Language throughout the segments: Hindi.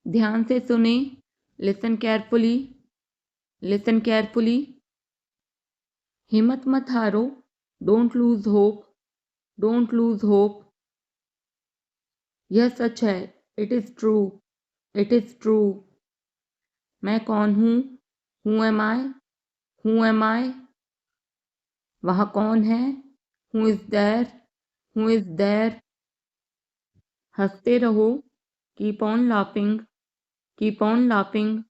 ध्यान से सुने। Listen carefully, listen carefully. हिम्मत मत हारो। Don't lose hope, don't lose hope. यह सच है। It is true, it is true. मैं कौन हूँ? Who am I, who am I. वहाँ कौन है? Who is there, who is there. हंसते रहो। Keep on laughing, keep on laughing.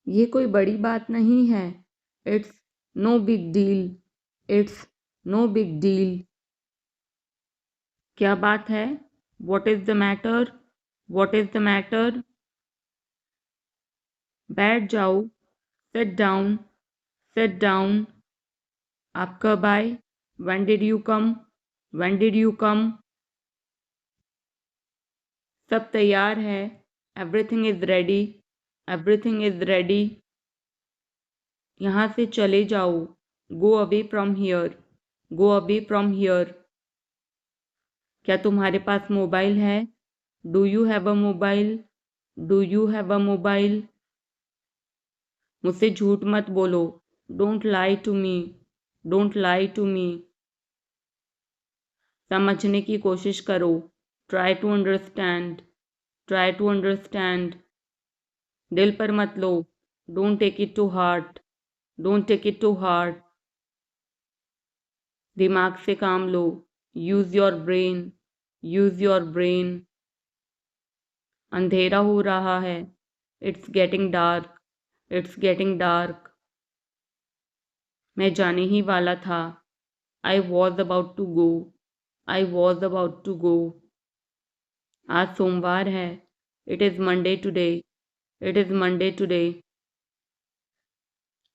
ये कोई बड़ी बात नहीं है। It's no big deal, it's no big deal. क्या बात है? What is the matter, what is the matter. बैठ जाओ। Sit down, sit down. आप कब आए? When did you come, when did you come. सब तैयार है। Everything is ready, everything is ready. यहाँ से चले जाओ। Go away from here, go away from here. क्या तुम्हारे पास मोबाइल है? Do you have a mobile, do you have a mobile. मुझसे झूठ मत बोलो। Don't lie to me, don't lie to मी। समझने की कोशिश करो। Try to understand, try to understand. दिल पर मत लो। Don't take it to heart, don't take it to heart. दिमाग से काम लो। Use your brain, use your brain. अंधेरा हो रहा है। It's getting dark, it's getting dark. मैं जाने ही वाला था। I was about to go, I was about to go. आज सोमवार है। It is Monday today, it is Monday today.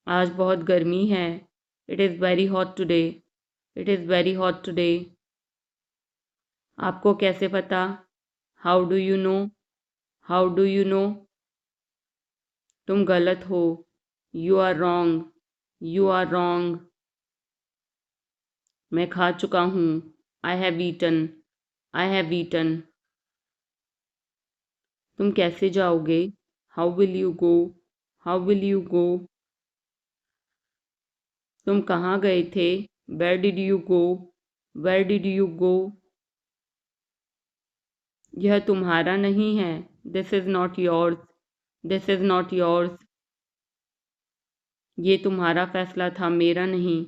आज बहुत गर्मी है। It is very hot today, it is very hot today. आपको कैसे पता? How do you know, how do you know. तुम गलत हो। You are wrong, you are wrong. मैं खा चुका हूँ। I have eaten, I have eaten. तुम कैसे जाओगे? How will you go, how will you go. तुम कहाँ गए थे? Where did you go, where did you go. यह तुम्हारा नहीं है। This is not yours, this is not yours. ये तुम्हारा फैसला था, मेरा नहीं।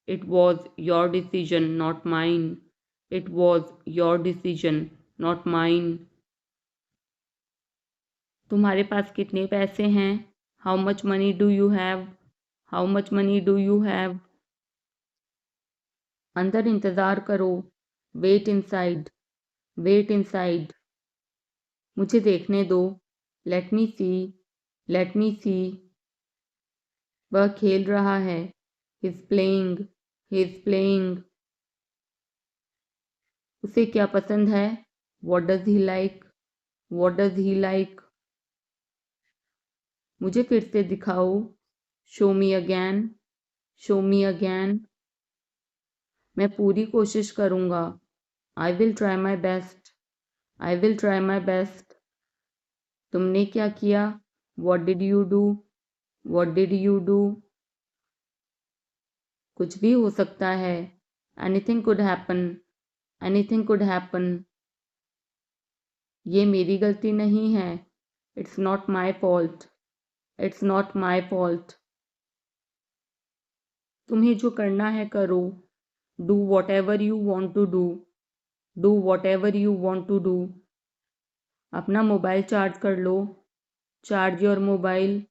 It was your decision not mine, it was your decision not mine. तुम्हारे पास कितने पैसे हैं? How much money do you have, how much money do you have. अंदर इंतज़ार करो। Wait inside, wait inside. मुझे देखने दो। Let me see, let me see. वह खेल रहा है। He is playing, he is playing. उसे क्या पसंद है? What does he like, what does he like. मुझे फिर से दिखाओ। शो मी अगैन, शो मी अगैन। मैं पूरी कोशिश करूँगा। I will try my best, I will try my best. तुमने क्या किया? What did you do, what did you do. कुछ भी हो सकता है। Anything could happen, anything could happen. ये मेरी गलती नहीं है। It's not my fault, it's not my fault. तुम्हें जो करना है करो। Do whatever you want to do, do whatever you want to do. अपना मोबाइल चार्ज कर लो। Charge your mobile,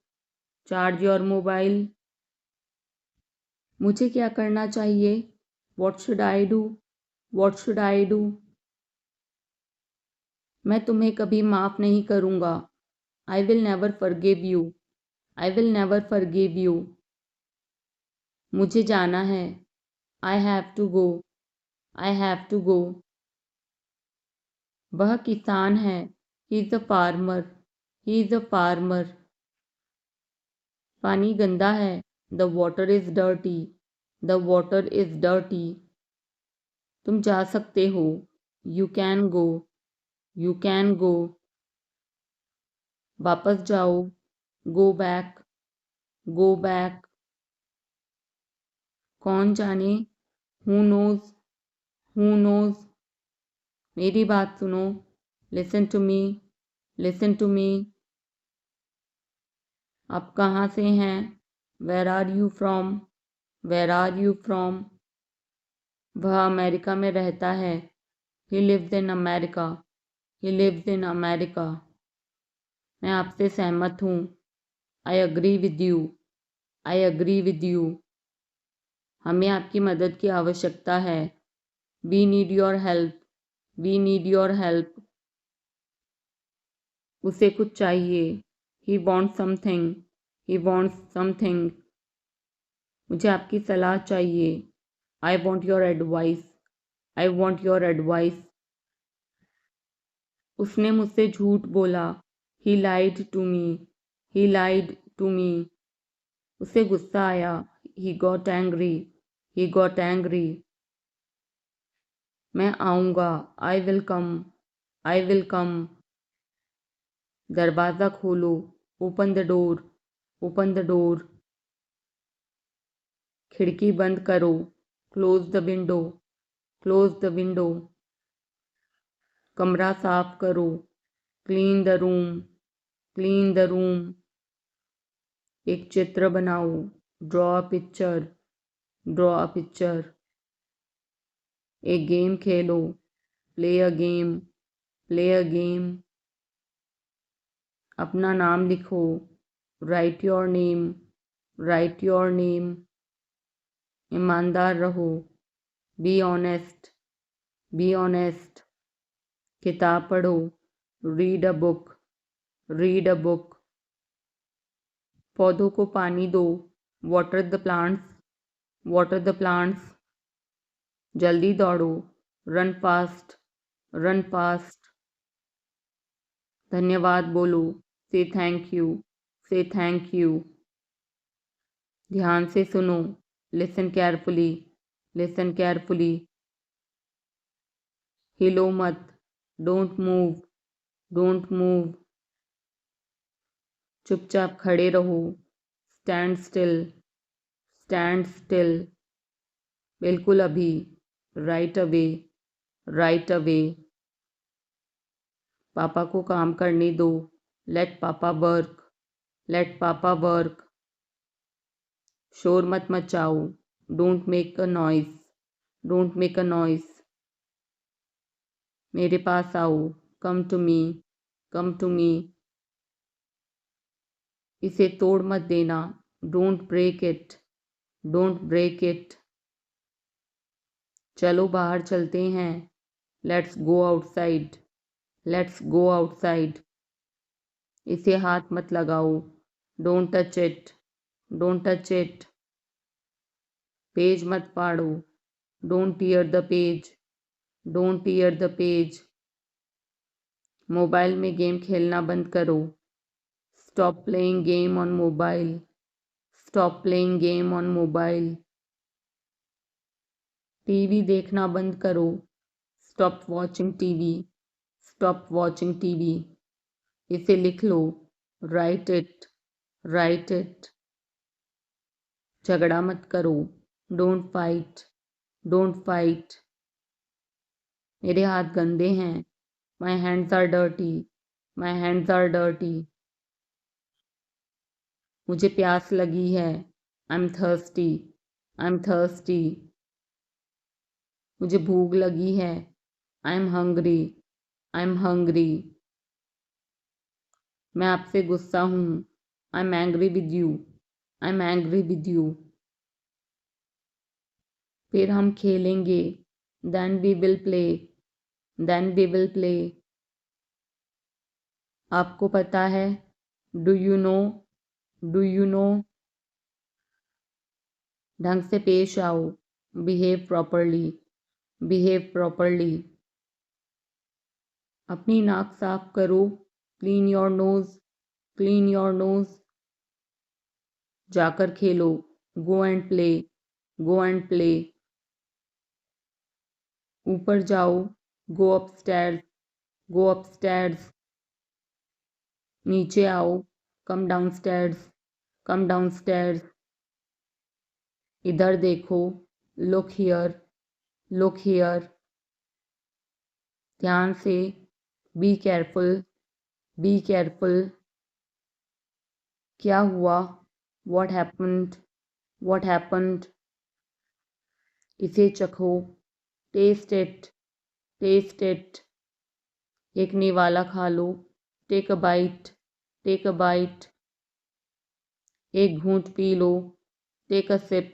charge your mobile. मुझे क्या करना चाहिए? What should I do, what should I do. मैं तुम्हें कभी माफ़ नहीं करूँगा। I will never forgive you, I will never forgive you. मुझे जाना है। I have to go, I have to गो। वह किसान है। He is a farmer, he is a farmer. पानी गंदा है। The water is dirty, the water is dirty. तुम जा सकते हो। You can go, you can गो। वापस जाओ, गो बैक, गो बैक। कौन जाने, हु नोज, हु नोज। मेरी बात सुनो, listen to me, listen to me. आप कहाँ से हैं, where are you from, where are you from. वह अमेरिका में रहता है, he lives in America, he lives in America. मैं आपसे सहमत हूँ, I agree with you, I agree with you. हमें आपकी मदद की आवश्यकता है, we need your help, we need your help. उसे कुछ चाहिए, he wants something, he wants something. मुझे आपकी सलाह चाहिए, I want your advice, I want your advice. उसने मुझसे झूठ बोला, ही लाइड to me, he light to me. उसे गुस्सा आया, he got angry, he got angry. मैं आऊँगा, I will come, I will कम। दरवाज़ा खोलो, open the door, open the door. खिड़की बंद करो, close the window, close the window. कमरा साफ करो, clean the room, clean the room. एक चित्र बनाओ, draw a picture, draw a picture. एक game Khelo, play a game, play a game. अपना नाम लिखो, right your name, right your name. ईमानदार रहो, बी ऑनेस्ट, बी ऑनेस्ट। किताब पढ़ो, read a book, read a book. पौधों को पानी दो, water the plants, water the plants. जल्दी दौड़ो, रन फास्ट, रन फास्ट। धन्यवाद बोलो, से थैंक यू, से थैंक यू। ध्यान से सुनो, लिसन केयरफुली, लिसन केयरफुली। हिलो मत, डोंट मूव, डोंट मूव। चुपचाप खड़े रहो, स्टैंड स्टिल, स्टैंड स्टिल। बिल्कुल अभी, राइट अवे, राइट अवे। पापा को काम करने दो, लेट पापा वर्क, लेट पापा वर्क। शोर मत मचाओ, don't make a noise, don't make a noise. मेरे पास आओ, come to me, come to me. इसे तोड़ मत देना, don't break it, don't break it. चलो बाहर चलते हैं, let's go outside, let's go outside. इसे हाथ मत लगाओ, don't touch it, don't touch it. Page मत फाड़ो, don't tear the page, don't tear the page. Mobile में गेम खेलना बंद करो, stop playing game on mobile, stop playing game on mobile. TV देखना बंद करो, stop watching TV, stop watching TV. इसे लिख लो, राइट इट, राइट इट। झगड़ा मत करो, डोंट फाइट, डोंट फाइट। मेरे हाथ गंदे हैं, my hands are dirty, my hands are dirty. मुझे प्यास लगी है, I am thirsty, I am thirsty. मुझे भूख लगी है, I am hungry, I am hungry. मैं आपसे गुस्सा हूँ, I am angry with you, I am angry with you. फिर हम खेलेंगे, then we will play, then we will play. आपको पता है, do you know, do you know. ढंग से पेश आओ, बिहेव प्रॉपरली, बिहेव प्रॉपरली। अपनी नाक साफ करो, clean your nose, clean your nose. जाकर खेलो, go and play, go and play. ऊपर जाओ, गो अपस्टैर्स, गो अपस्टैर्स। नीचे आओ, कम डाउनस्टेयर्स, कम डाउनस्टेयर्स। इधर देखो, लुक हियर, लुक हियर। ध्यान से, बी केयरफुल, बी केयरफुल। क्या हुआ? What happened, what happened. इसे चखो, टेस्ट इट, टेस्ट इट। एक निवाला खा लो, take a bite, take a bite. एक घूंट पी लो, take a sip,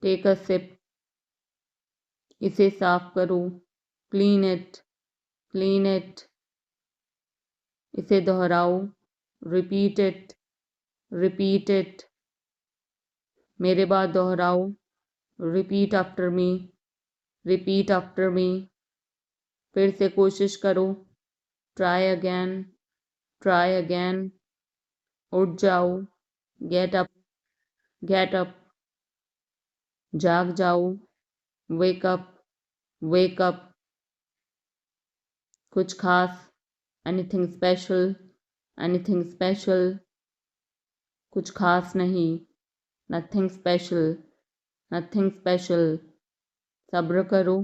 take a sip. इसे साफ करो, क्लीन इट, क्लीन इट। इसे दोहराओ, रिपीट इट, रिपीट इट। मेरे बाद दोहराओ, repeat after me, repeat after me. फिर से कोशिश करो, ट्राई अगैन, ट्राई अगैन। उठ जाओ, गेट अप, गेट अप। जाग जाओ, वेक अप, वेक अप। कुछ खास, एनीथिंग स्पेशल, एनीथिंग स्पेशल। कुछ खास नहीं, नथिंग स्पेशल, नथिंग स्पेशल। सब्र करो,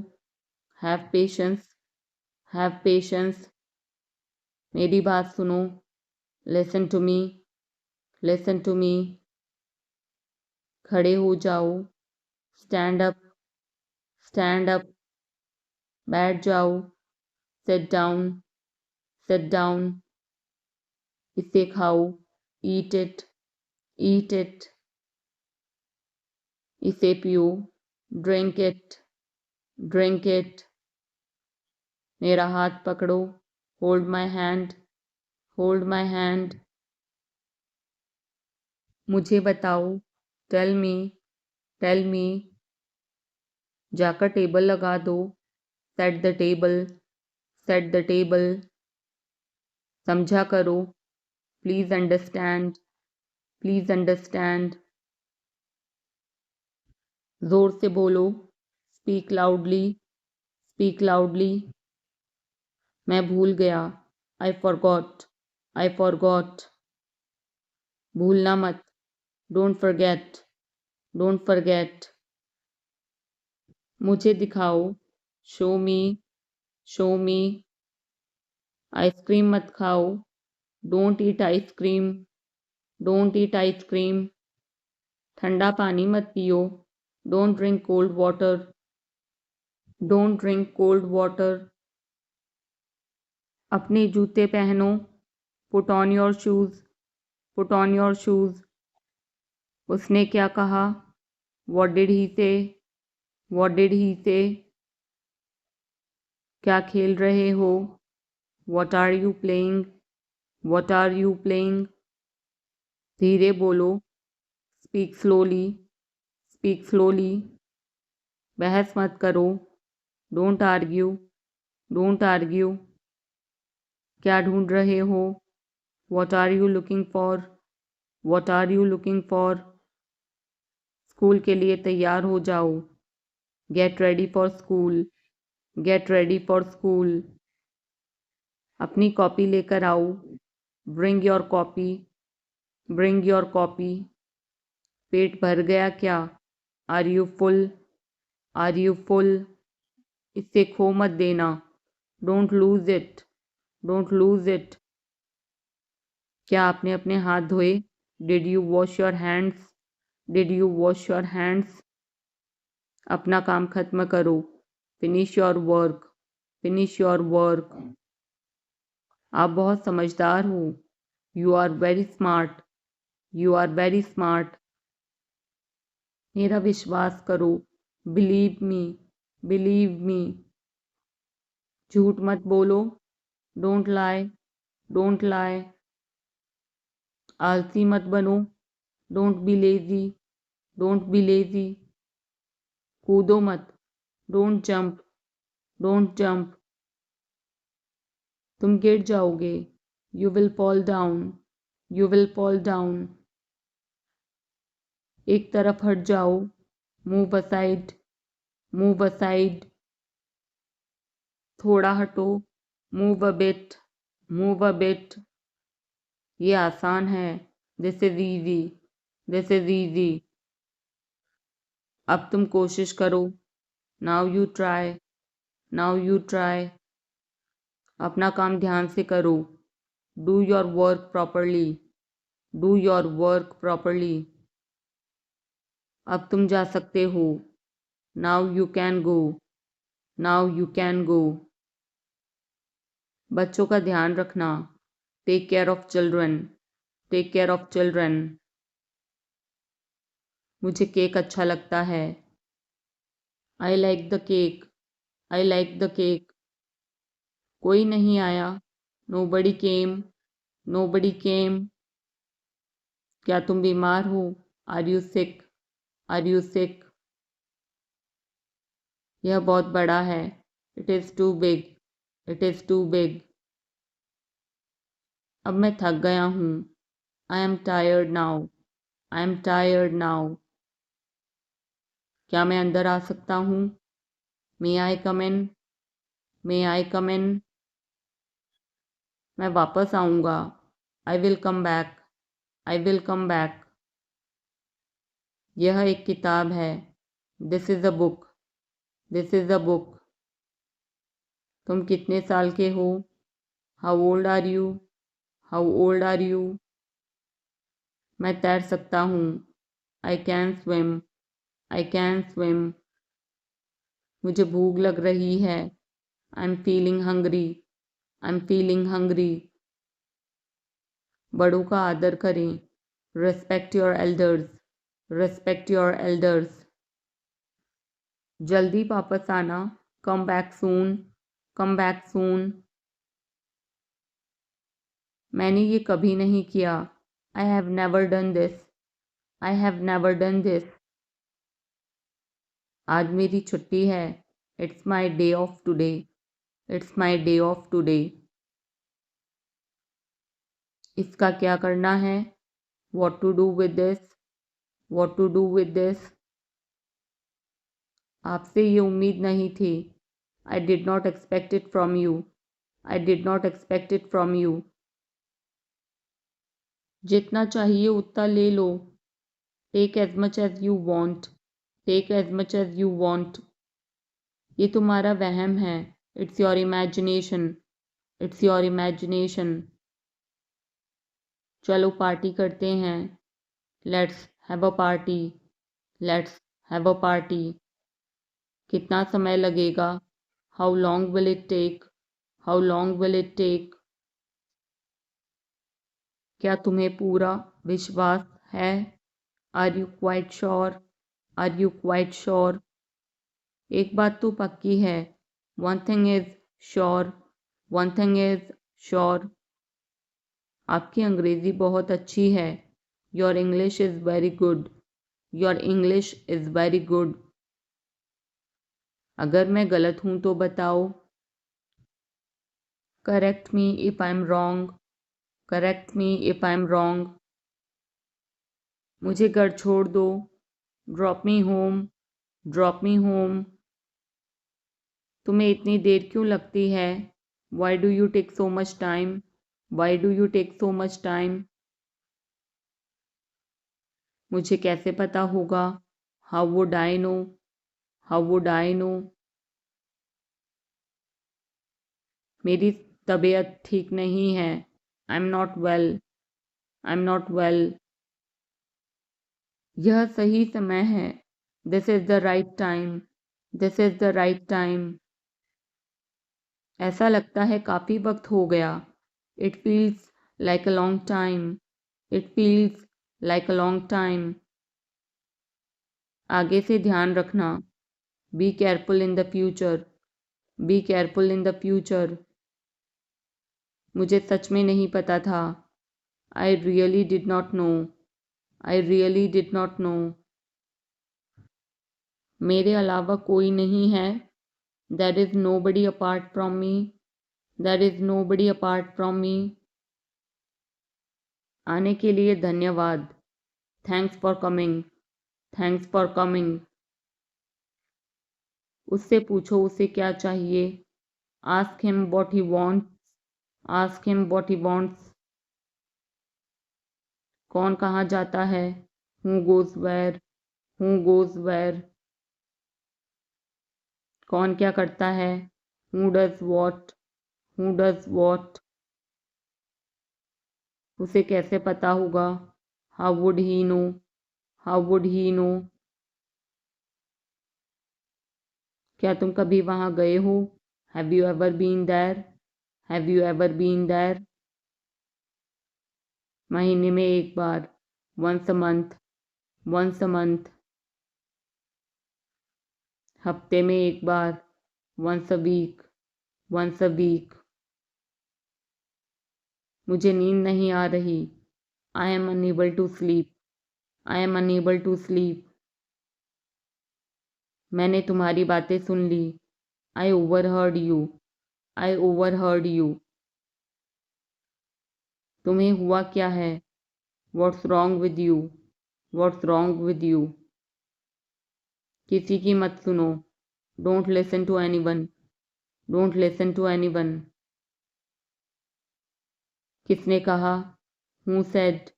हैव पेशेंस, हैव पेशेंस। मेरी बात सुनो, listen to me, listen to me. खड़े हो जाओ, स्टैंड अप, स्टैंड अप। बैठ जाओ, सिट डाउन, सिट डाउन। इसे खाओ, ईट इट, ईट इट। इसे पियो, ड्रिंक इट, ड्रिंक इट। मेरा हाथ पकड़ो, hold my hand, hold my hand. मुझे बताओ, टेल मी, टेल मी। जाकर टेबल लगा दो, set the table, set the table. समझा करो, प्लीज़ अंडरस्टैंड, प्लीज़ अंडरस्टैंड। ज़ोर से बोलो, स्पीक लाउडली, स्पीक लाउडली। मैं भूल गया, आई फॉरगॉट, आई फॉरगॉट। भूलना मत, डोंट फॉरगेट, डोंट फॉरगेट। मुझे दिखाओ, शो मी, शो मी। आइसक्रीम मत खाओ, don't eat ice cream, don't eat ice cream. ठंडा पानी मत पियो, don't drink cold water, don't drink cold water. अपने जूते पहनो, put on your shoes, put on your shoes. उसने क्या कहा? व्हाट डिड ही से, व्हाट डिड ही से। क्या खेल रहे हो? What are you playing, what are you playing. धीरे बोलो, स्पीक स्लोली, स्पीक स्लोली। बहस मत करो, डोंट आर्ग्यू, डोंट आर्ग्यू। क्या ढूंढ रहे हो? What are you looking for, what are you looking for. School के लिए तैयार हो जाओ, get ready for school, get ready for school. अपनी कॉपी लेकर आओ, bring your copy, bring your copy. पेट भर गया क्या? Are you full, are you full. इससे खो मत देना, don't lose it, don't lose it. क्या आपने अपने हाथ धोए? Did you wash your hands, did you wash your hands. अपना काम खत्म करो, finish your work, finish your work. आप बहुत समझदार हो, you are very smart, you are very smart. मेरा विश्वास करो, बिलीव मी, बिलीव मी। झूठ मत बोलो, डोंट लाई, डोंट लाई। आलसी मत बनो, don't be lazy, don't be lazy. कूदो मत, डोंट जंप, डोंट जंप। तुम गिर जाओगे, you will fall down, you will fall down. एक तरफ हट जाओ, मूव असाइड, मूव असाइड। थोड़ा हटो, move a bit, move a bit. ये आसान है। This is easy. This is easy. अब तुम कोशिश करो। Now you try. Now you try. अपना काम ध्यान से करो। Do your work properly. Do your work properly. अब तुम जा सकते हो। Now you can go. Now you can go. बच्चों का ध्यान रखना। Take care of children. Take care of children. मुझे केक अच्छा लगता है। I like the cake. I like the cake. कोई नहीं आया। Nobody came. Nobody came. क्या तुम बीमार हो? Are you sick? Are you sick? यह बहुत बड़ा है। It is too big. It is too big. अब मैं थक गया हूँ। I am tired now. I am tired now. क्या मैं अंदर आ सकता हूँ? मे आई कम इन? मे आई कम इन? मैं वापस आऊँगा। I will come back. I will come back. यह एक किताब है। This is a book. This is a book. तुम कितने साल के हो? How old are you? How old are you? मैं तैर सकता हूँ। I can swim. I can swim. मुझे भूख लग रही है। I am feeling hungry. I am feeling hungry. बड़ों का आदर करें। Respect your elders. Respect your elders. जल्दी वापस आना। Come back soon. Come back soon. मैंने ये कभी नहीं किया। I have never done this. I have never done this. आज मेरी छुट्टी है। It's my day off today. It's my day off today. इसका क्या करना है? What to do with this? What to do with this? आपसे ये उम्मीद नहीं थी। I did not expect it from you. I did not expect it from you. जितना चाहिए उतना ले लो। Take as much as you want. Take as much as you want. ये तुम्हारा वहम है। It's your imagination. It's your imagination. चलो पार्टी करते हैं। Let's have a party. Let's have a party. कितना समय लगेगा? How long will it take? How long will it take? क्या तुम्हें पूरा विश्वास है? Are you quite sure? Are you quite sure? एक बात तो पक्की है। One thing is sure. One thing is sure. आपकी अंग्रेज़ी बहुत अच्छी है। Your English is very good. Your English is very good. अगर मैं गलत हूँ तो बताओ। Correct me if I am wrong. Correct me if I am wrong. मुझे घर छोड़ दो। Drop me home. Drop me home. तुम्हें इतनी देर क्यों लगती है? Why do you take so much time? Why do you take so much time? मुझे कैसे पता होगा? How would I know? How would I know? मेरी तबीयत ठीक नहीं है। I am not well. I am not well. यह सही समय है। This is the right time. This is the right time. ऐसा लगता है काफ़ी वक्त हो गया। It feels like a long time. It feels like a long time. आगे से ध्यान रखना। Be careful in the future. B careful in the future. मुझे सच में नहीं पता था। I really did not know. I really did not know. मेरे अलावा कोई नहीं है। There is nobody apart from me. There is nobody apart from me. आने के लिए धन्यवाद। Thanks for coming. Thanks for coming. उससे पूछो उसे क्या चाहिए। Ask him what he wants. Ask him what he wants. कौन कहाँ जाता है? Who goes where? Who goes where? कौन क्या करता है? Who does what? Who does what? उसे कैसे पता होगा? How would he know? How would he know? क्या तुम कभी वहाँ गए हो? Have you ever been there? Have you ever been there? महीने में एक बार, once a month, once a month. हफ्ते में एक बार, once a week, once a week. मुझे नींद नहीं आ रही। I am unable to sleep, I am unable to sleep. मैंने तुम्हारी बातें सुन ली। I overheard you, I overheard you. तुम्हें हुआ क्या है? What's wrong with you? What's wrong with you? किसी की मत सुनो। Don't listen to anyone, don't listen to anyone. किसने कहा? Who said?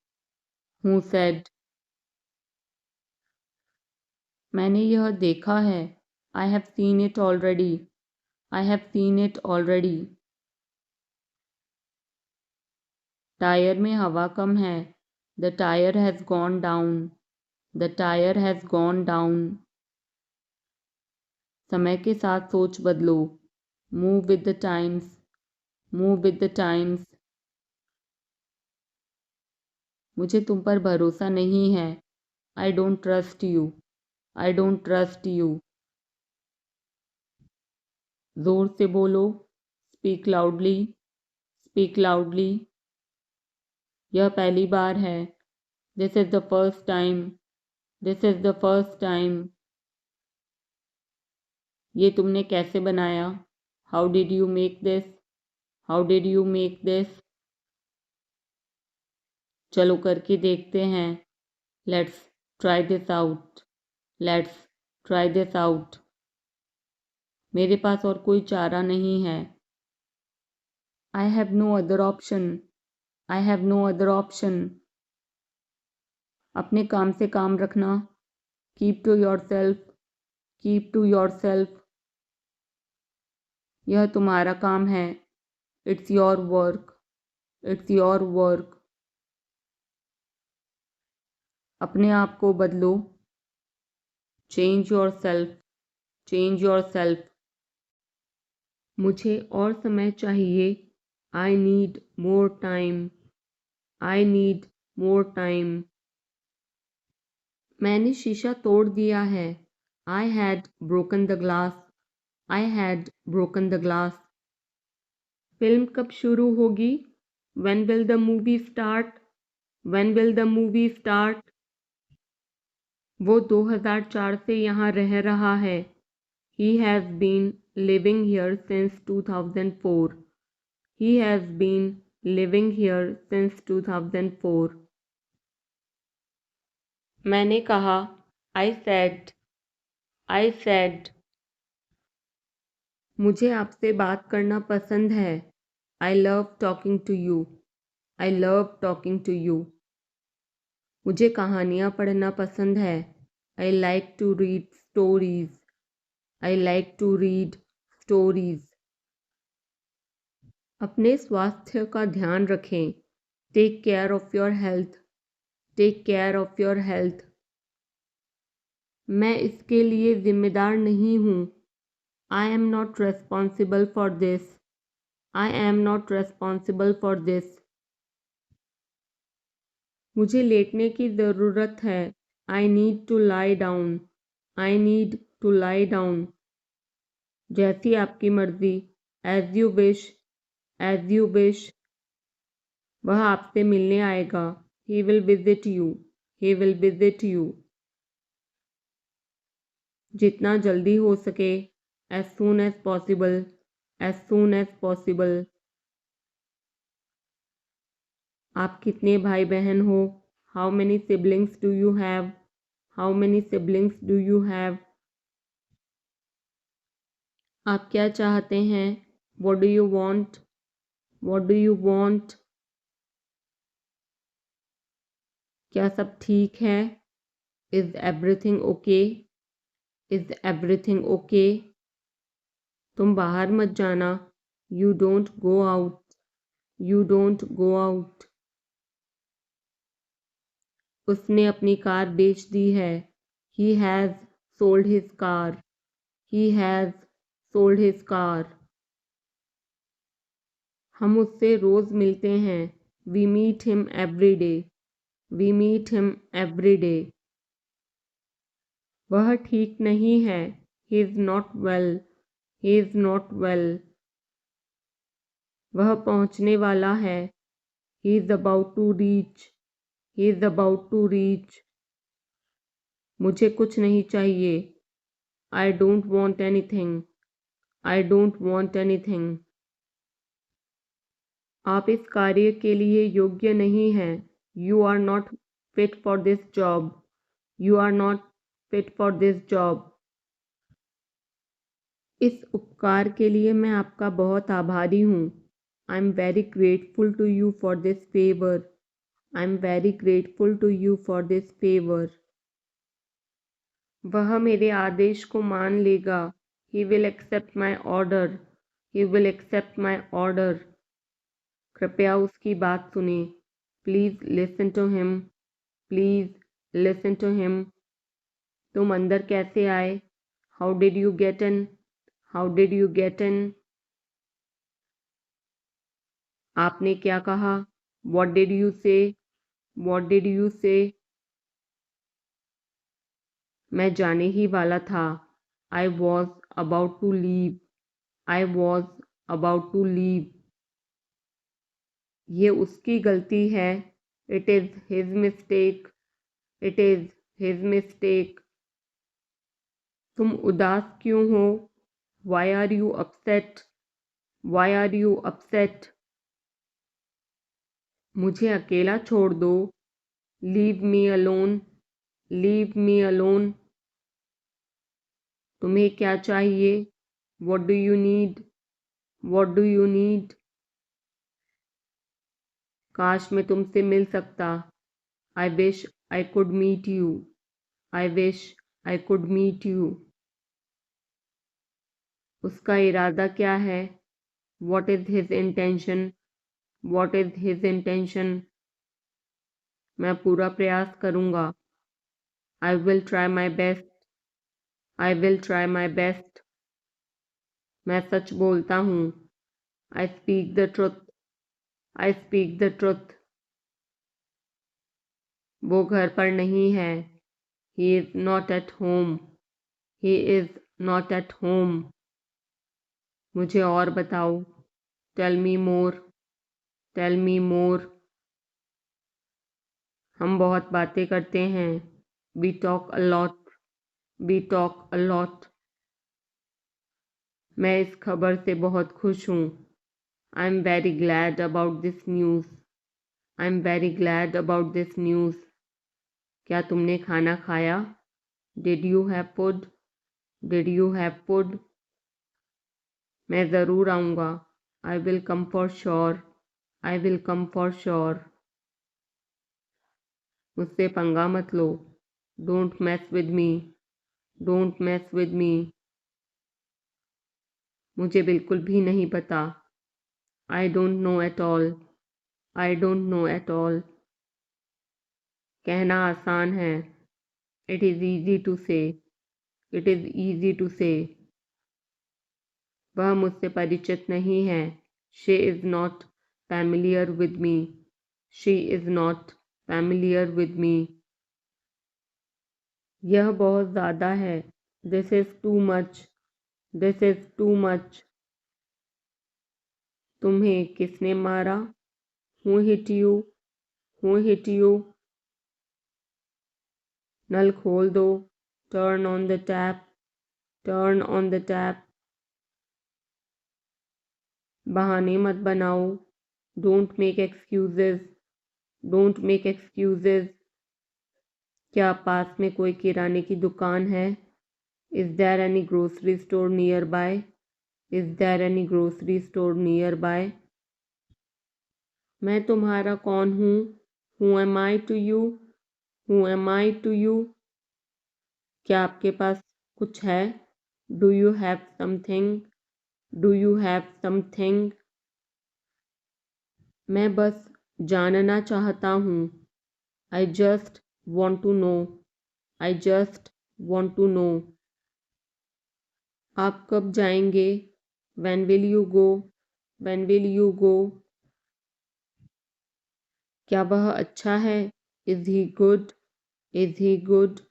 Who said? मैंने यह देखा है। I have seen it already, I have seen it already. Tyre में हवा कम है। The tyre has gone down, the tyre has gone down. समय के साथ सोच बदलो। Move with the times, move with the times. मुझे तुम पर भरोसा नहीं है। I don't trust you, I don't trust you. जोर से बोलो। Speak loudly, speak loudly. यह पहली बार है। This is the first time, this is the first time. ये तुमने कैसे बनाया? How did you make this? How did you make this? चलो करके देखते हैं। Let's try this out, let's try this out. मेरे पास और कोई चारा नहीं है। I have no other option, I have no other option. अपने काम से काम रखना। Keep to yourself, keep to yourself. यह तुम्हारा काम है। It's your work, it's your work. अपने आप को बदलो। Change yourself, change yourself. मुझे और समय चाहिए। I need more time, I need more time. मैंने शीशा तोड़ दिया है। I had broken the glass, I had broken the glass. Film कब शुरू होगी? When will the movie start? When will the movie start? वो 2004 से यहाँ रह रहा है। He has been living here since 2004. He has been living here since 2004. मैंने कहा। I said, I said. मुझे आपसे बात करना पसंद है। I love talking to you. I love talking to you. मुझे कहानियाँ पढ़ना पसंद है। I like to read stories. I like to read stories. अपने स्वास्थ्य का ध्यान रखें। Take care of your health, take care of your health. मैं इसके लिए जिम्मेदार नहीं हूँ। I am not responsible for this, I am not responsible for this. मुझे लेटने की ज़रूरत है। I need to lie down, I need to lie down. जैसी आपकी मर्ज़ी। As you wish, as you wish. वह आपसे मिलने आएगा। He will visit you, he will visit you. जितना जल्दी हो सके। As soon as possible, as soon as possible. आप कितने भाई बहन हो? How many siblings do you have? How many siblings do you have? आप क्या चाहते हैं? What do you want? What do you want? क्या सब ठीक है? Is everything okay? Is everything okay? तुम बाहर मत जाना। You don't go out. You don't go out. उसने अपनी कार बेच दी है। He has sold his car. He has sold his car. हम उससे रोज़ मिलते हैं। We meet him every day. We meet him every day. वह ठीक नहीं है। He is not well. He is not well. वह पहुंचने वाला है। He is about to reach. He is about to reach. मुझे कुछ नहीं चाहिए। I don't want anything. I don't want anything. आप इस कार्य के लिए योग्य नहीं हैं। You are not fit for this job. You are not fit for this job. इस उपकार के लिए मैं आपका बहुत आभारी हूँ। I am very grateful to you for this favour. I am very grateful to you for this favour. वह मेरे आदेश को मान लेगा। He will accept my order. He will accept my order. कृपया उसकी बात सुने। Please listen to him. Please listen to him. तुम अंदर कैसे आए? How did you get in? How did you get in? आपने क्या कहा? What did you say? What did you say? मैं जाने ही वाला था। I was about to leave. I was about to leave. ये उसकी गलती है। It is his mistake. It is his mistake. तुम उदास क्यों हो? Why are you upset? Why are you upset? मुझे अकेला छोड़ दो। Leave me alone. Leave me alone. तुम्हें क्या चाहिए? What do you need? What do you need? काश मैं तुमसे मिल सकता। I wish I could meet you. I wish I could meet you. उसका इरादा क्या है? What is his intention? What is his intention? मैं पूरा प्रयास करूँगा। I will try my best. I will try my best. मैं सच बोलता हूँ। I speak the truth. I speak the truth. वो घर पर नहीं है। He is not at home. He is not at home. मुझे और बताओ। Tell me more. Tell me more. हम बहुत बातें करते हैं। We talk a lot. We talk a lot. मैं इस खबर से बहुत खुश हूँ। I am very glad about this news. I am very glad about this news. क्या तुमने खाना खाया? Did you have food? Did you have food? मैं ज़रूर आऊँगा। I will come for sure. I will come for sure. मुझसे पंगा मत लो। Don't mess with me. Don't mess with me. मुझे बिल्कुल भी नहीं पता। I don't know at all. I don't know at all. कहना आसान है। It is easy to say. It is easy to say. वह मुझसे परिचित नहीं है। She is not familiar with me. She is not familiar with me. यह बहुत ज़्यादा है। This is too much. This is too much. तुम्हें किसने मारा? Who hit you? Who hit you? नल खोल दो। Turn on the tap. Turn on the tap. बहाने मत बनाओ। Don't make excuses. Don't make excuses. क्या पास में कोई किराने की दुकान है? Is there any grocery store nearby? Is there any grocery store nearby? मैं तुम्हारा कौन हूँ? Who am I to you? Who am I to you? क्या आपके पास कुछ है? Do you have something? Do you have something? मैं बस जानना चाहता हूँ। I just want to know. I just want to know. आप कब जाएंगे? When will you go? When will you go? क्या वह अच्छा है? Is he good? Is he good?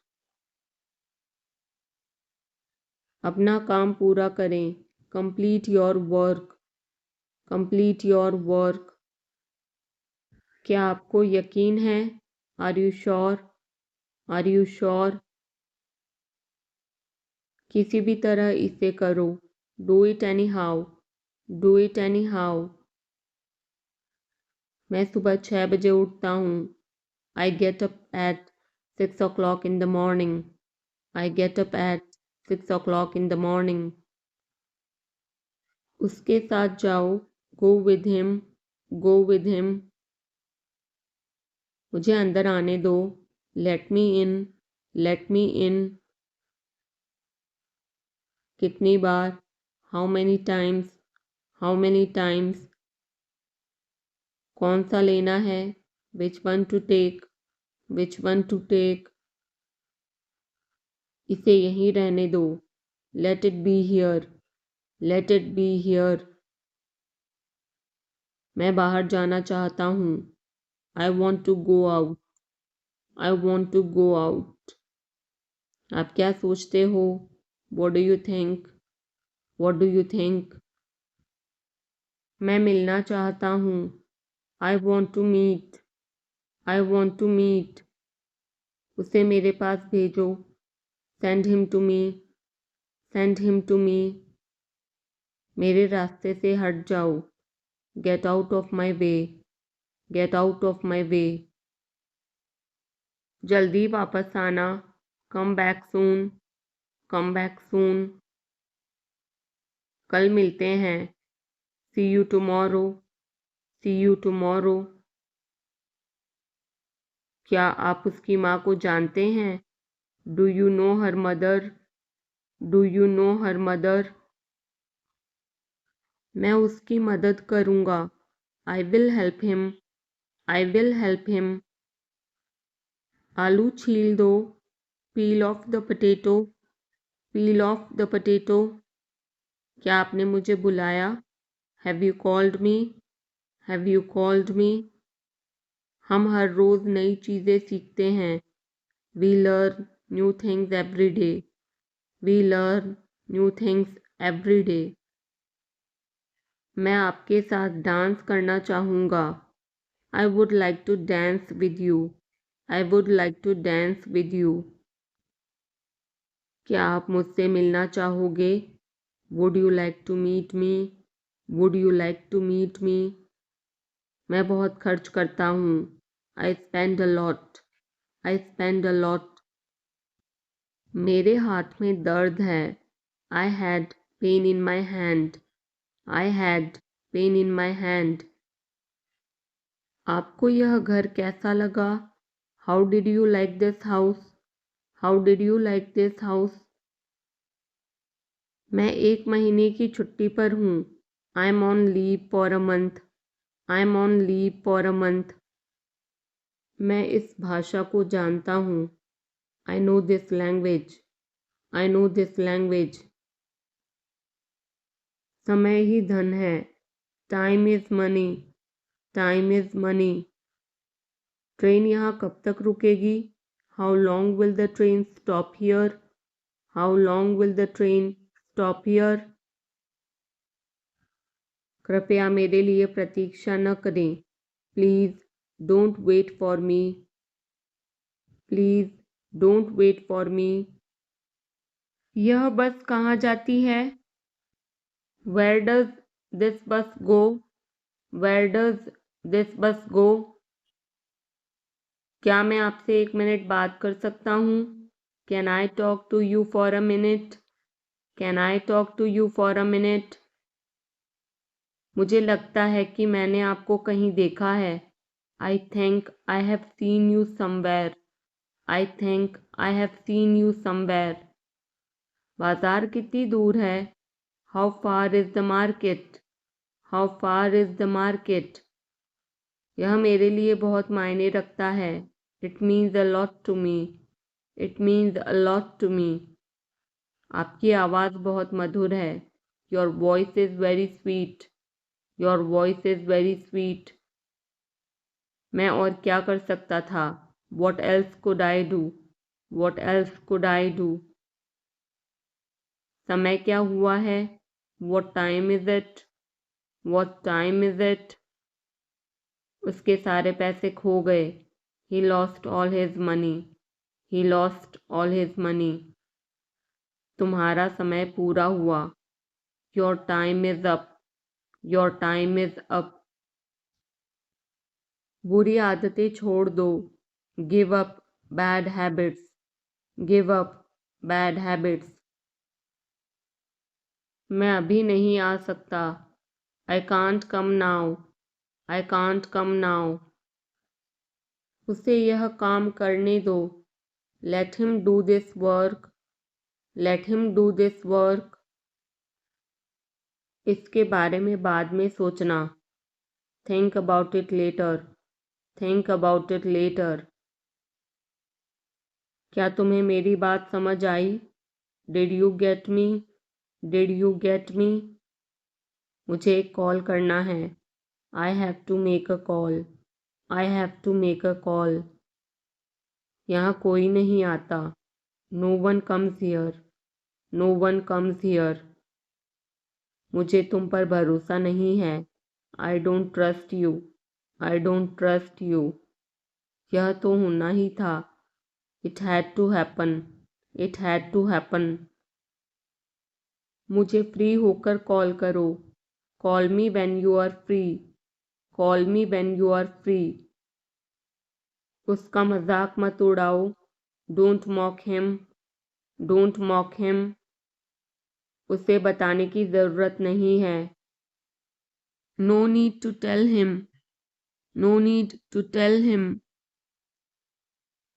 अपना काम पूरा करें। Complete your work. Complete your work. क्या आपको यकीन है? Are you sure? Are you sure? किसी भी तरह इसे करो। Do it anyhow. Do it anyhow. मैं सुबह 6 बजे उठता हूँ। I get up at 6 o'clock in the morning. I get up at 6 o'clock in the morning. उसके साथ जाओ। Go with him. Go with him. मुझे अंदर आने दो। Let me in. Let me in. कितनी बार? How many times? How many times? कौन सा लेना है? Which one to take? Which one to take? इसे यहीं रहने दो। Let it be here. Let it be here. मैं बाहर जाना चाहता हूँ। I want to go out. I want to go out. आप क्या सोचते हो? What do you think? What do you think? मैं मिलना चाहता हूँ। I want to meet. I want to meet. उसे मेरे पास भेजो। Send him to me. Send him to me. मेरे रास्ते से हट जाओ। Get out of my way. Get out of my way. जल्दी वापस आना। Come back soon. Come back soon. कल मिलते हैं। See you tomorrow. See you tomorrow. क्या आप उसकी माँ को जानते हैं? Do you know her mother? Do you know her mother? मैं उसकी मदद करूँगा। I will help him. I will help him. आलू छील दो। Peel off the potato. Peel off the potato. क्या आपने मुझे बुलाया? Have you called me? Have you called me? हम हर रोज़ नई चीज़ें सीखते हैं। We learn new things every day. We learn new things every day. मैं आपके साथ डांस करना चाहूँगा। I would like to dance with you. I would like to dance with you. क्या आप मुझसे मिलना चाहोगे? Would you like to meet me? Would you like to meet me? मैं बहुत खर्च करता हूँ। I spend a lot. I spend a lot. मेरे हाथ में दर्द है। I had pain in my hand. I had pain in my hand. आपको यह घर कैसा लगा? How did you like this house? How did you like this house? मैं 1 महीने की छुट्टी पर हूँ। I'm on leave for a month. I'm on leave for a month. मैं इस भाषा को जानता हूँ। I know this language. I know this language. समय ही धन है। Time is money. Time is money. Train यहाँ कब तक रुकेगी? How long will the train stop here? How long will the train stop here? कृपया मेरे लिए प्रतीक्षा न करें। Please don't wait for me. Please don't wait for me. यह बस कहाँ जाती है? Where does this bus go? Where does this bus go? क्या मैं आपसे 1 मिनट बात कर सकता हूँ? Can I talk to you for a minute? Can I talk to you for a minute? मुझे लगता है कि मैंने आपको कहीं देखा है। I think I have seen you somewhere. I think I have seen you somewhere. बाजार कितनी दूर है? How far is the market? How far is the market? यह मेरे लिए बहुत मायने रखता है. It means a lot to me. It means a lot to me. आपकी आवाज़ बहुत मधुर है. Your voice is very sweet. Your voice is very sweet. मैं और क्या कर सकता था? What else could I do? What else could I do? समय क्या हुआ है? What time is it? What time is it? उसके सारे पैसे खो गए. He lost all his money. He lost all his money. तुम्हारा समय पूरा हुआ. Your time is up. Your time is up. बुरी आदतें छोड़ दो. Give up bad habits. Give up bad habits. मैं अभी नहीं आ सकता. I can't come now. I can't come now. उसे यह काम करने दो. Let him do this work. Let him do this work. इसके बारे में बाद में सोचना. Think about it later. Think about it later. क्या तुम्हें मेरी बात समझ आई? Did you get me? Did you get me? मुझे एक कॉल करना है. I have to make a call. I have to make a call. यहाँ कोई नहीं आता. No one comes here. No one comes here. मुझे तुम पर भरोसा नहीं है. I don't trust you. I don't trust you. यह तो होना ही था. It had to happen. It had to happen. मुझे फ्री होकर कॉल करो. Call me when you are free. Call me when you are free. उसका मजाक मत उड़ाओ. Don't mock him. Don't mock him. उसे बताने की ज़रूरत नहीं है. No need to tell him. No need to tell him.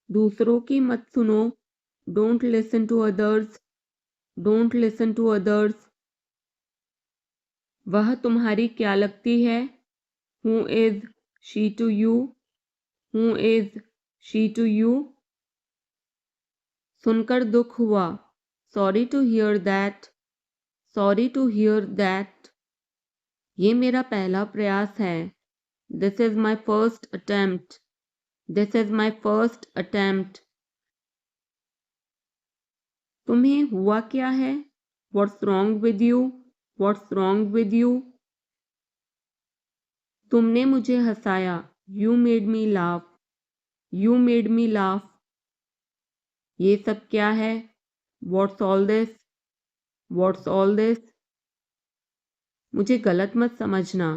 दूसरों की मत सुनो. Don't listen to others. Don't listen to others. वह तुम्हारी क्या लगती है? Who is she to you? Who is she to you? सुनकर दुख हुआ. Sorry to hear that. Sorry to hear that. ये मेरा पहला प्रयास है. This is my first attempt. This is my first attempt. तुम्हें हुआ क्या है? What's wrong with you? What's wrong with you? तुमने मुझे हंसाया. You made me laugh. You made me laugh. ये सब क्या है? What's all this? What's all this? मुझे गलत मत समझना.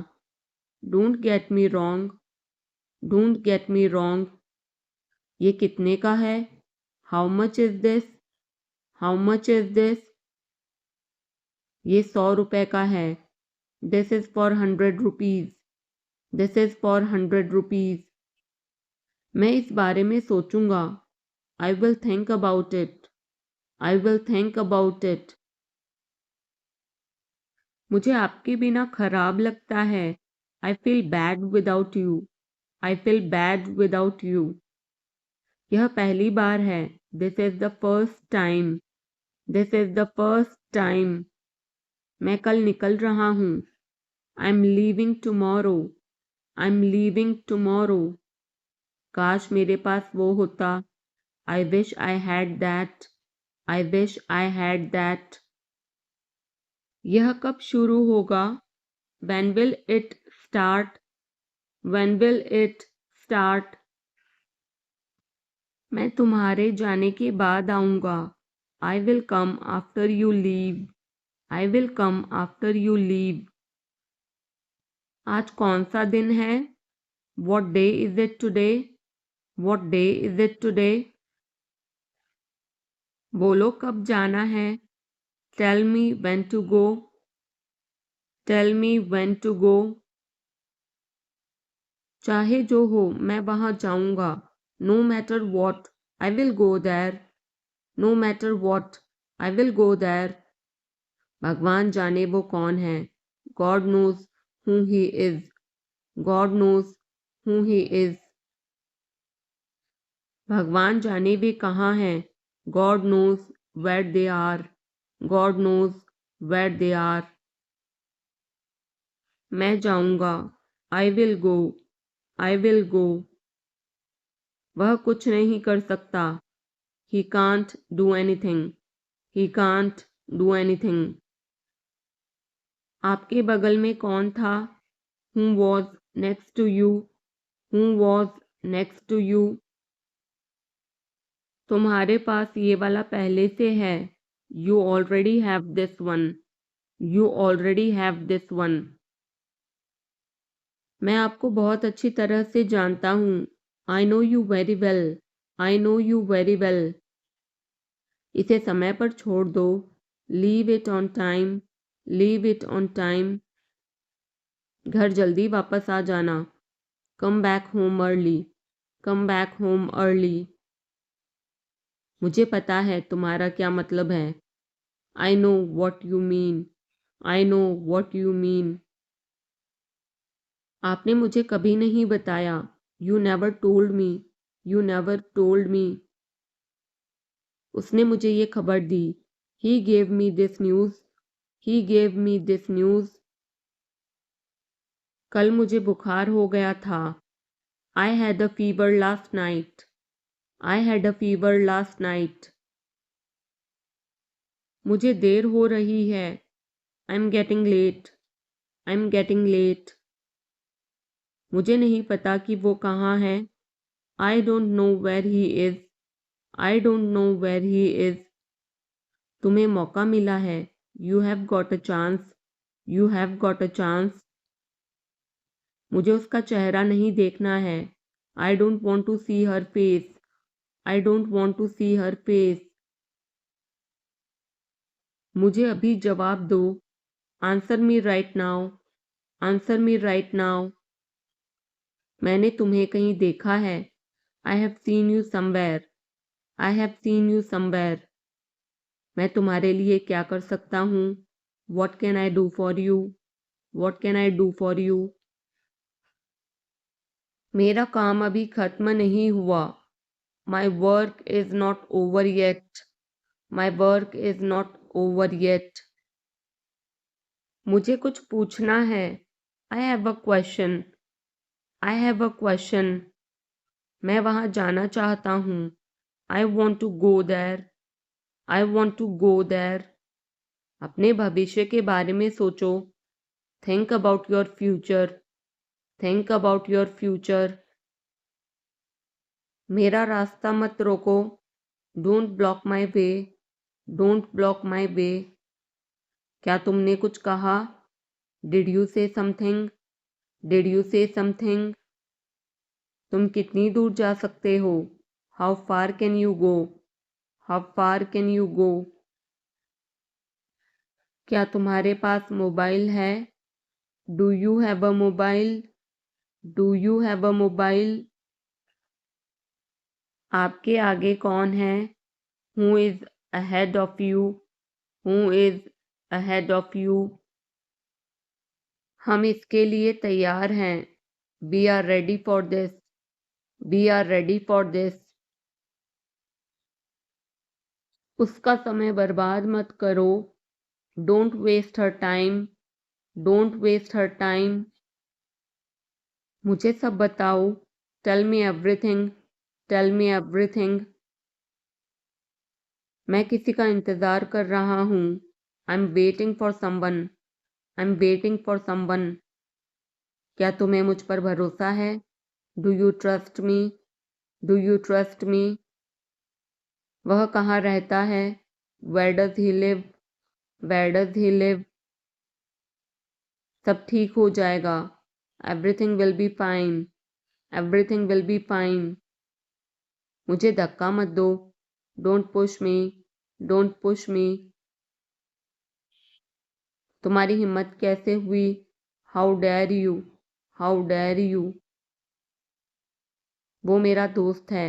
Don't get me wrong. Don't get me wrong. ये कितने का है? How much is this? How much is this? ये 100 रुपए का है. This is for 100 rupees. This is for 100 rupees. मैं इस बारे में सोचूंगा. I will think about it. I will think about it. मुझे आपके बिना खराब लगता है. I feel bad without you. I feel bad without you. यह पहली बार है. This is the first time. This is the first time. मैं कल निकल रहा हूँ. I'm leaving tomorrow. I'm leaving tomorrow. काश मेरे पास वो होता. I wish I had that. I wish I had that. यह कब शुरू होगा? When will it start? When will it start? मैं तुम्हारे जाने के बाद आऊँगा. I will come after you leave. I will come after you leave. आज कौन सा दिन है? What day is it today? What day is it today? बोलो कब जाना है? Tell me when to go. Tell me when to go. चाहे जो हो मैं वहाँ जाऊँगा. No matter what, I will go there. No matter what, I will go there. भगवान जाने वो कौन है. God knows who he is. God knows who he is. भगवान जाने वे कहाँ हैं. God knows where they are. God knows where they are. मैं जाऊंगा. I will go. I will go. वह कुछ नहीं कर सकता. He can't do anything. He can't do anything. आपके बगल में कौन था. Who was next to you? Who was next to you? तुम्हारे पास ये वाला पहले से है. You already have this one. You already have this one. मैं आपको बहुत अच्छी तरह से जानता हूँ. I know you very well. I know you very well. इसे समय पर छोड़ दो. Leave it on time. Leave it on time. घर जल्दी वापस आ जाना. Come back home early. Come back home early. मुझे पता है तुम्हारा क्या मतलब है. I know what you mean. I know what you mean. आपने मुझे कभी नहीं बताया. You never told me. You never told me. उसने मुझे ये खबर दी. He gave me this news. He gave me this news. कल मुझे बुखार हो गया था. I had a fever last night. I had a fever last night. मुझे देर हो रही है. I'm getting late. I'm getting late. मुझे नहीं पता कि वो कहाँ है. I don't know where he is. I don't know where he is. तुम्हें मौका मिला है. You have got a chance. You have got a chance. मुझे उसका चेहरा नहीं देखना है. I don't want to see her face. I don't want to see her face. मुझे अभी जवाब दो. Answer me right now. Answer me right now. मैंने तुम्हें कहीं देखा है. I have seen you somewhere. I have seen you somewhere. मैं तुम्हारे लिए क्या कर सकता हूँ. What can I do for you? What can I do for you? मेरा काम अभी खत्म नहीं हुआ. My work is not over yet. My work is not over yet. मुझे कुछ पूछना है. I have a question. I have a question. मैं वहाँ जाना चाहता हूँ. I want to go there. I want to go there. अपने भविष्य के बारे में सोचो. Think about your future. Think about your future. मेरा रास्ता मत रोको. Don't block my way. Don't block my way. क्या तुमने कुछ कहा. Did you say something? Did you say something? तुम कितनी दूर जा सकते हो. How far can you go? How far can you go? क्या तुम्हारे पास मोबाइल है. Do you have a mobile? Do you have a mobile? आपके आगे कौन है. Who is ahead of you? Who is ahead of you? हम इसके लिए तैयार हैं. We are ready for this. We are ready for this. उसका समय बर्बाद मत करो. Don't waste her time. Don't waste her time. मुझे सब बताओ. Tell me everything. Tell me everything. मैं किसी का इंतज़ार कर रहा हूँ. I'm waiting for someone. I'm waiting for someone. क्या तुम्हें मुझ पर भरोसा है. Do you trust me? Do you trust me? वह कहाँ रहता है. Where does he live? Where does he live? सब ठीक हो जाएगा. Everything will be fine. Everything will be fine. मुझे धक्का मत दो. Don't push me. Don't push me. तुम्हारी हिम्मत कैसे हुई. How dare you? How dare you? वो मेरा दोस्त है.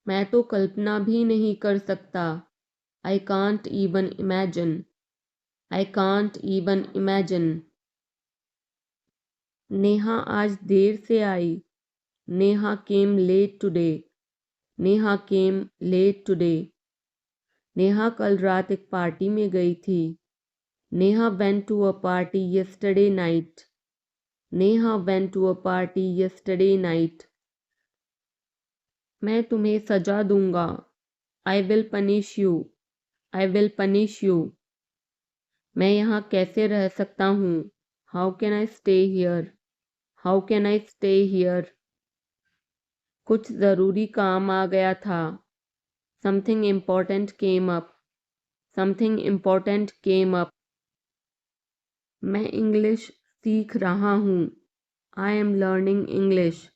मैं तो कल्पना भी नहीं कर सकता। I can't even imagine. I can't even imagine. Neha आज देर से आई। Neha came late today. Neha came late today. Neha कल रात एक पार्टी में गई थी। Neha went to a party yesterday night. Neha went to a party yesterday night. मैं तुम्हें सजा दूंगा। I will punish you. I will punish you. मैं यहाँ कैसे रह सकता हूँ? How can I stay here? How can I stay here? कुछ ज़रूरी काम आ गया था। Something important came up. Something important came up. मैं इंग्लिश सीख रहा हूँ। I am learning English.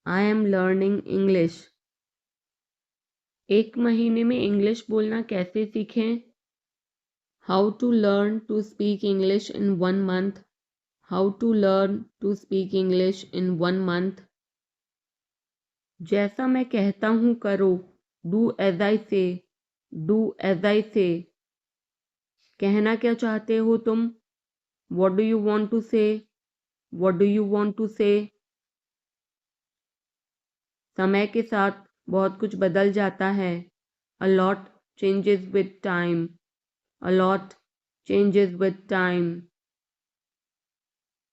I am learning English. एक महीने में इंग्लिश बोलना कैसे सीखें? How to learn to speak English in 1 month. How to learn to speak English in 1 month. जैसा मैं कहता हूँ करो। डू एज आई से। डू एज आई से। कहना क्या चाहते हो तुम? What do you want to say? What do you want to say? समय के साथ बहुत कुछ बदल जाता है। A lot changes with time. A lot changes with time.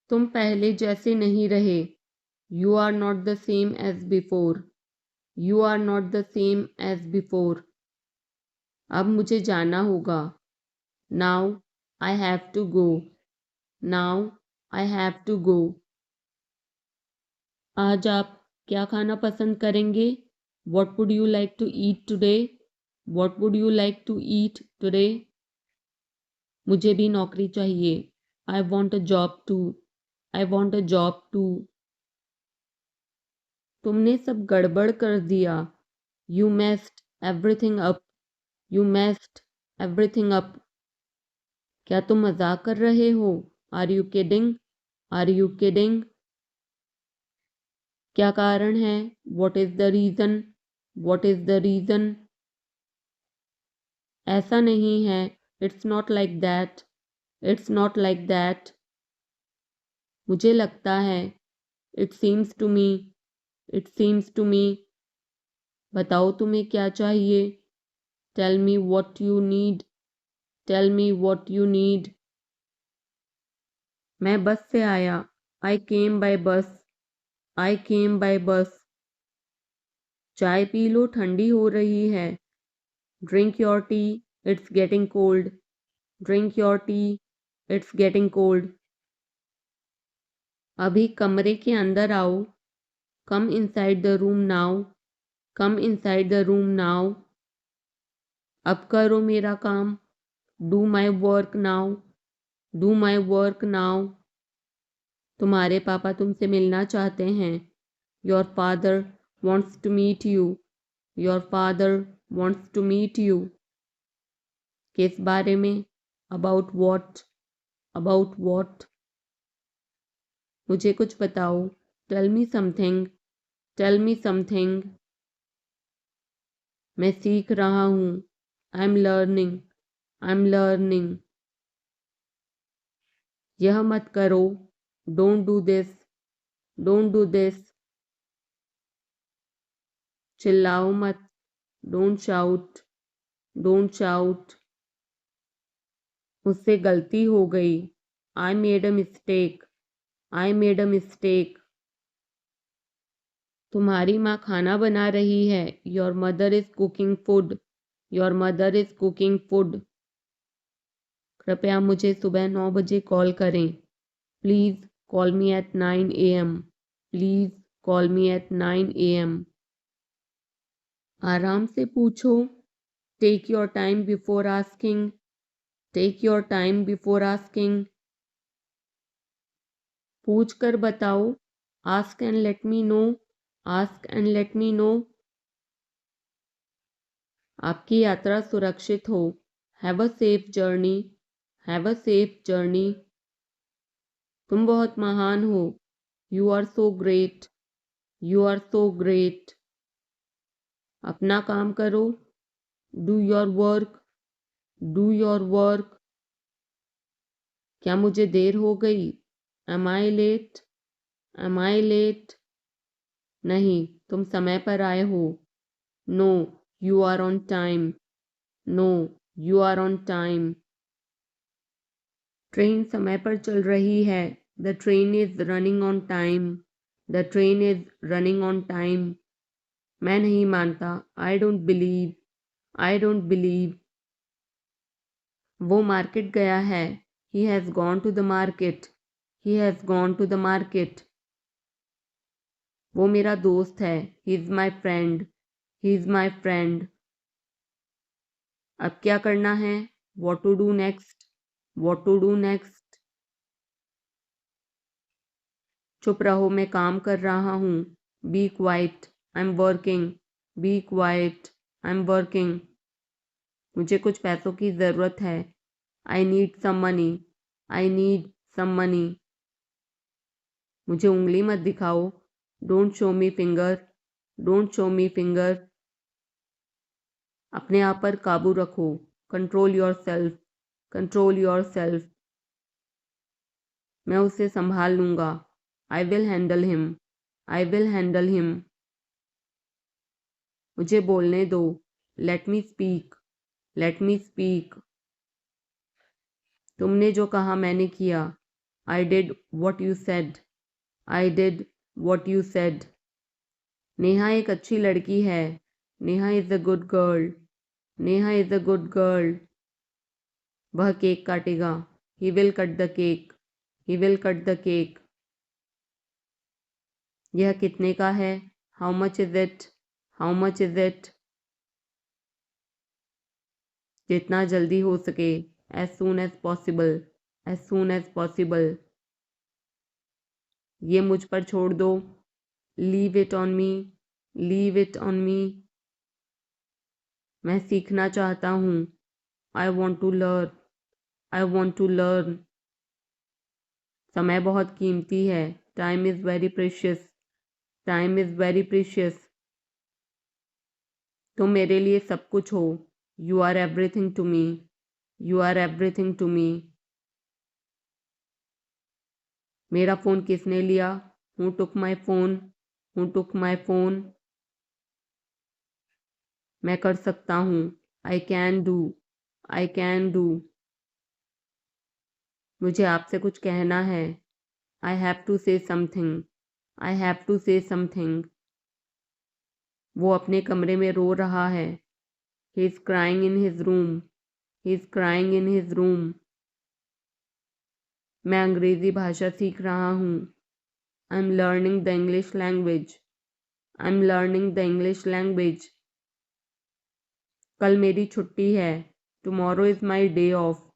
तुम पहले जैसे नहीं रहे। You are not the same as before. You are not the same as before. अब मुझे जाना होगा। Now I have to go. Now I have to go. आज आप क्या खाना पसंद करेंगे? What would you like to eat today? What would you like to eat today? मुझे भी नौकरी चाहिए। I want a job too. I want a job too. तुमने सब गड़बड़ कर दिया। You messed everything up. You messed everything up. क्या तुम मजाक कर रहे हो? Are you kidding? Are you kidding? क्या कारण है? What is the reason? What is the reason? ऐसा नहीं है। It's not like that. It's not like that. मुझे लगता है। It seems to me. It seems to me. बताओ तुम्हें क्या चाहिए? Tell me what you need. Tell me what you need. मैं बस से आया। I came by bus. I came by bus. चाय पी लो, ठंडी हो रही है। Drink your tea. It's getting cold. Drink your tea. It's getting cold. अभी कमरे के अंदर आओ। Come inside the room now. Come inside the room now. अब करो मेरा काम। Do my work now. Do my work now. तुम्हारे पापा तुमसे मिलना चाहते हैं। Your father wants to meet you. Your father wants to meet you. किस बारे में? About what? About what? मुझे कुछ बताओ। Tell me something. Tell me something. मैं सीख रहा हूँ। I'm learning. I'm learning. यह मत करो। Don't do this. Don't do this. चिल्लाओ मत। Don't shout. Don't shout. मुझसे गलती हो गई। I made a mistake. I made a mistake. तुम्हारी माँ खाना बना रही है। Your mother is cooking food. Your mother is cooking food. कृपया मुझे सुबह 9 बजे कॉल करें। Please call me at 9 a.m. Please call me at 9 a.m. आराम से पूछो। Take your time before asking. Take your time before asking. पूछ कर बताओ। Ask and let me know. Ask and let me know. आपकी यात्रा सुरक्षित हो। Have a safe journey. Have a safe journey. तुम बहुत महान हो। You are so great. You are so great. अपना काम करो, do your work, do your work. क्या मुझे देर हो गई? Am I late, am I late? नहीं, तुम समय पर आए हो। No, you are on time, no, you are on time. Train समय पर चल रही है, the train is running on time, the train is running on time. मैं नहीं मानता, I don't believe, I don't believe. वो मार्केट गया है, he has gone to the market, he has gone to the market. वो मेरा दोस्त है, he is my friend, he is my friend. अब क्या करना है? What to do next, what to do next? चुप रहो, मैं काम कर रहा हूँ। Be quiet, I am working, be quiet, I am working. मुझे कुछ पैसों की ज़रूरत है, I need some money, I need some money. मुझे उंगली मत दिखाओ, don't show me finger, don't show me finger. अपने आप पर काबू रखो, control your self, control your self. मैं उसे संभाल लूँगा, I will handle him, I will handle him. मुझे बोलने दो, let me speak, let me speak. तुमने जो कहा मैंने किया, I did what you said, I did what you said. Neha एक अच्छी लड़की है, Neha is a good girl, Neha is a good girl. वह केक काटेगा, he will cut the cake, he will cut the cake. यह कितने का है? How much is it, how much is it? जितना जल्दी हो सके, as soon as possible, as soon as possible. ये मुझ पर छोड़ दो, leave it on me, leave it on me. मैं सीखना चाहता हूँ, I want to learn, I want to learn. समय बहुत कीमती है, time is very precious, time is very precious. तुम मेरे लिए सब कुछ हो, you are everything to me, you are everything to me. मेरा फ़ोन किसने लिया? Who took my phone, who took my phone? मैं कर सकता हूँ, I can do, I can do. मुझे आपसे कुछ कहना है, I have to say something, I have to say something. वो अपने कमरे में रो रहा है, he is crying in his room, he is crying in his room. मैं अंग्रेज़ी भाषा सीख रहा हूँ, I am learning the English language, I am learning the English language. कल मेरी छुट्टी है, tomorrow is my day off,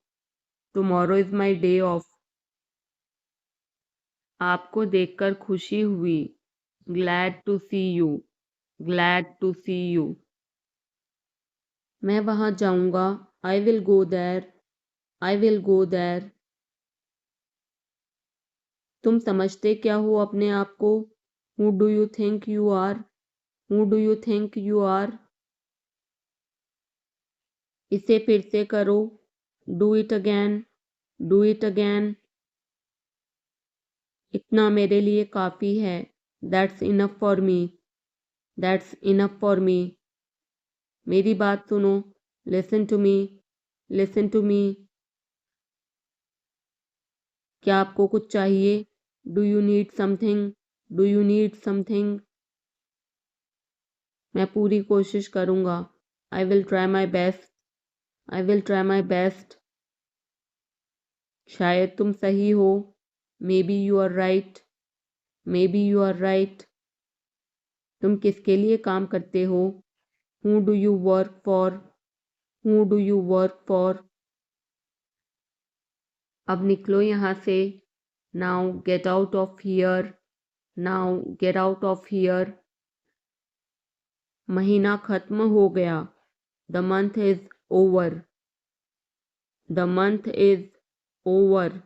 tomorrow is my day off. आपको देखकर खुशी हुई, glad to see you, glad to see you. मैं वहाँ जाऊँगा, I will go there, I will go there. तुम समझते क्या हो अपने आप को? Who do you think you are, who do you think you are? इसे फिर से करो, do it again, do it again. इतना मेरे लिए काफ़ी है, that's enough for me, that's enough for me. मेरी बात सुनो, listen to me, listen to me. क्या आपको कुछ चाहिए? Do you need something, do you need something? मैं पूरी कोशिश करूँगा, I will try my best, I will try my best. शायद तुम सही हो, maybe you are right, maybe you are right. तुम किसके लिए काम करते हो? Who do you work for, who do you work for? अब निकलो यहाँ से, now get out of here, now get out of here. महीना खत्म हो गया, the month is over, the month is over.